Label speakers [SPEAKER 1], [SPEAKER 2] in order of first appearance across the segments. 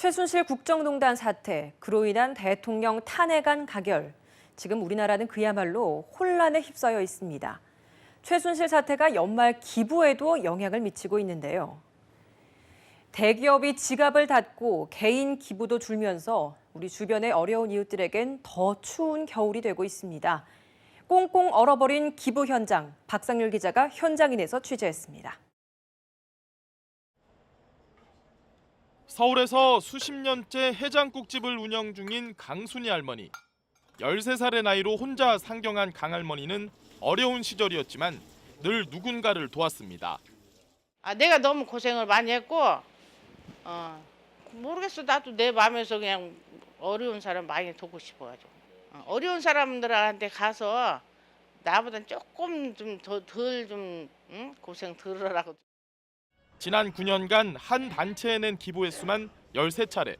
[SPEAKER 1] 최순실 국정농단 사태, 그로 인한 대통령 탄핵안 가결. 지금 우리나라는 그야말로 혼란에 휩싸여 있습니다. 최순실 사태가 연말 기부에도 영향을 미치고 있는데요. 대기업이 지갑을 닫고 개인 기부도 줄면서 우리 주변의 어려운 이웃들에겐 더 추운 겨울이 되고 있습니다. 꽁꽁 얼어버린 기부 현장, 박상률 기자가 현장인에서 취재했습니다.
[SPEAKER 2] 서울에서 수십 년째 해장국집을 운영 중인 강순희 할머니. 13살의 나이로 혼자 상경한 강할머니는 어려운 시절이었지만 늘 누군가를 도왔습니다.
[SPEAKER 3] 내가 너무 고생을 많이 했고 모르겠어. 나도 내 마음에서 그냥 어려운 사람 많이 돕고 싶어가지고 어려운 사람들한테 가서 나보다 조금 좀 덜 고생 덜으라고.
[SPEAKER 2] 지난 9년간 한 단체에 낸 기부 횟수만 13차례.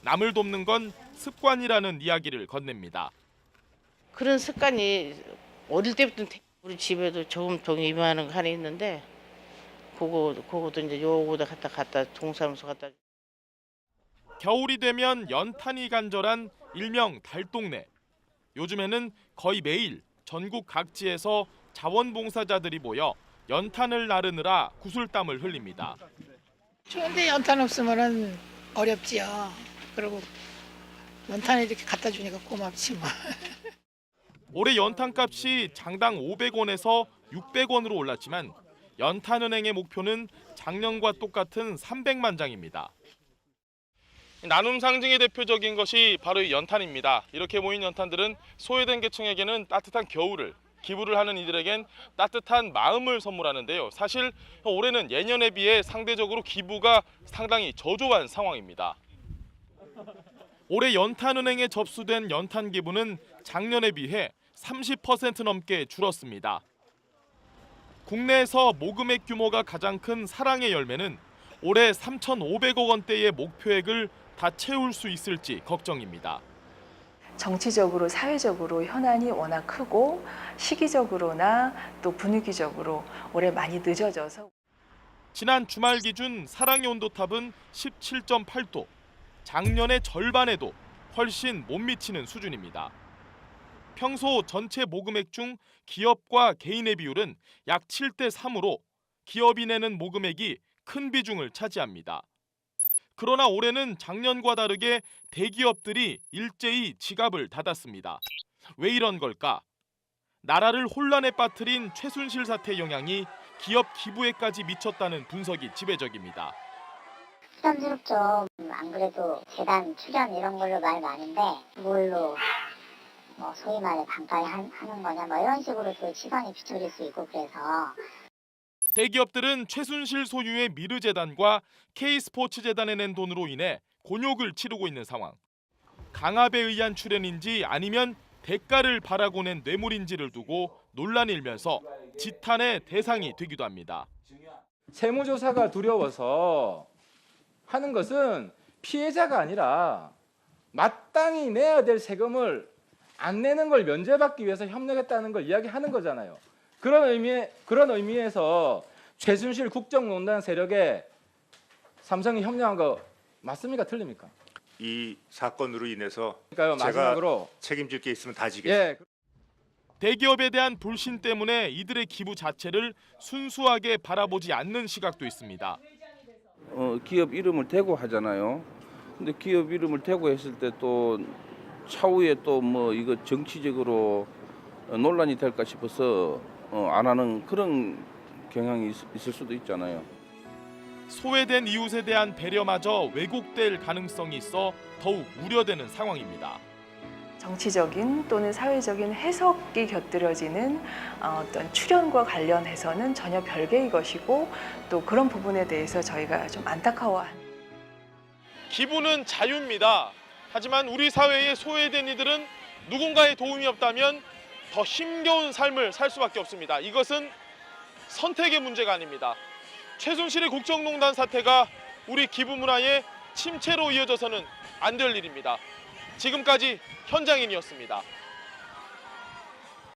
[SPEAKER 2] 남을 돕는 건 습관이라는 이야기를 건넵니다.
[SPEAKER 3] 그런 습관이 어릴 때부터 우리 집에도 저금통이 이만한 거 하나 있는데 그거도 이제 요거다 갖다 동사무소 갖다.
[SPEAKER 2] 겨울이 되면 연탄이 간절한 일명 달동네. 요즘에는 거의 매일 전국 각지에서 자원봉사자들이 모여 연탄을 나르느라 구슬땀을 흘립니다.
[SPEAKER 4] 추운데 연탄 없으면은 어렵지요. 그리고 연탄을 이렇게 갖다 주니까 고맙지 뭐.
[SPEAKER 2] 올해 연탄값이 장당 500원에서 600원으로 올랐지만 연탄은행의 목표는 작년과 똑같은 300만 장입니다. 나눔 상징의 대표적인 것이 바로 이 연탄입니다. 이렇게 모인 연탄들은 소외된 계층에게는 따뜻한 겨울을, 기부를 하는 이들에겐 따뜻한 마음을 선물하는데요. 사실 올해는 예년에 비해 상대적으로 기부가 상당히 저조한 상황입니다. 올해 연탄은행에 접수된 연탄 기부는 작년에 비해 30% 넘게 줄었습니다. 국내에서 모금액 규모가 가장 큰 사랑의 열매는 올해 3,500억 원대의 목표액을 다 채울 수 있을지 걱정입니다.
[SPEAKER 5] 정치적으로, 사회적으로 현안이 워낙 크고 시기적으로나 또 분위기적으로 올해 많이 늦어져서.
[SPEAKER 2] 지난 주말 기준 사랑의 온도탑은 17.8도, 작년의 절반에도 훨씬 못 미치는 수준입니다. 평소 전체 모금액 중 기업과 개인의 비율은 약 7대3으로 기업이 내는 모금액이 큰 비중을 차지합니다. 그러나 올해는 작년과 다르게 대기업들이 일제히 지갑을 닫았습니다. 왜 이런 걸까? 나라를 혼란에 빠뜨린 최순실 사태 영향이 기업 기부에까지 미쳤다는 분석이 지배적입니다.
[SPEAKER 6] 부담스럽죠. 안 그래도 재단 출연 이런 걸로 말 많은데 뭘로 소위 말해 반팔 하는 거냐 이런 식으로 또 시선이 비춰질 수 있고 그래서.
[SPEAKER 2] 대기업들은 최순실 소유의 미르재단과 K스포츠재단에 낸 돈으로 인해 곤욕을 치르고 있는 상황. 강압에 의한 출연인지 아니면 대가를 바라고 낸 뇌물인지를 두고 논란이 일면서 지탄의 대상이 되기도 합니다.
[SPEAKER 7] 세무조사가 두려워서 하는 것은 피해자가 아니라 마땅히 내야 될 세금을 안 내는 걸 면제받기 위해서 협력했다는 걸 이야기하는 거잖아요. 그런 의미에서 최순실 국정농단 세력에 삼성이 협력한 거 맞습니까? 틀립니까?
[SPEAKER 8] 이 사건으로 인해서
[SPEAKER 7] 마지막으로
[SPEAKER 8] 제가 책임질 게 있으면 다 지겠습니다.
[SPEAKER 7] 예.
[SPEAKER 2] 대기업에 대한 불신 때문에 이들의 기부 자체를 순수하게 바라보지 않는 시각도 있습니다.
[SPEAKER 9] 기업 이름을 대고 하잖아요. 근데 기업 이름을 대고 했을 때 또 차후에 또 이거 정치적으로 논란이 될까 싶어서 안 하는 그런 경향이 있을 수도 있잖아요.
[SPEAKER 2] 소외된 이웃에 대한 배려마저 왜곡될 가능성이 있어 더욱 우려되는 상황입니다.
[SPEAKER 5] 정치적인 또는 사회적인 해석이 곁들여지는 어떤 출연과 관련해서는 전혀 별개의 것이고 또 그런 부분에 대해서 저희가 좀 안타까워합니다.
[SPEAKER 2] 기부는 자유입니다. 하지만 우리 사회의 소외된 이들은 누군가의 도움이 없다면 더 힘겨운 삶을 살 수밖에 없습니다. 이것은 선택의 문제가 아닙니다. 최순실의 국정농단 사태가 우리 기부 문화의 침체로 이어져서는 안 될 일입니다. 지금까지 현장인이었습니다.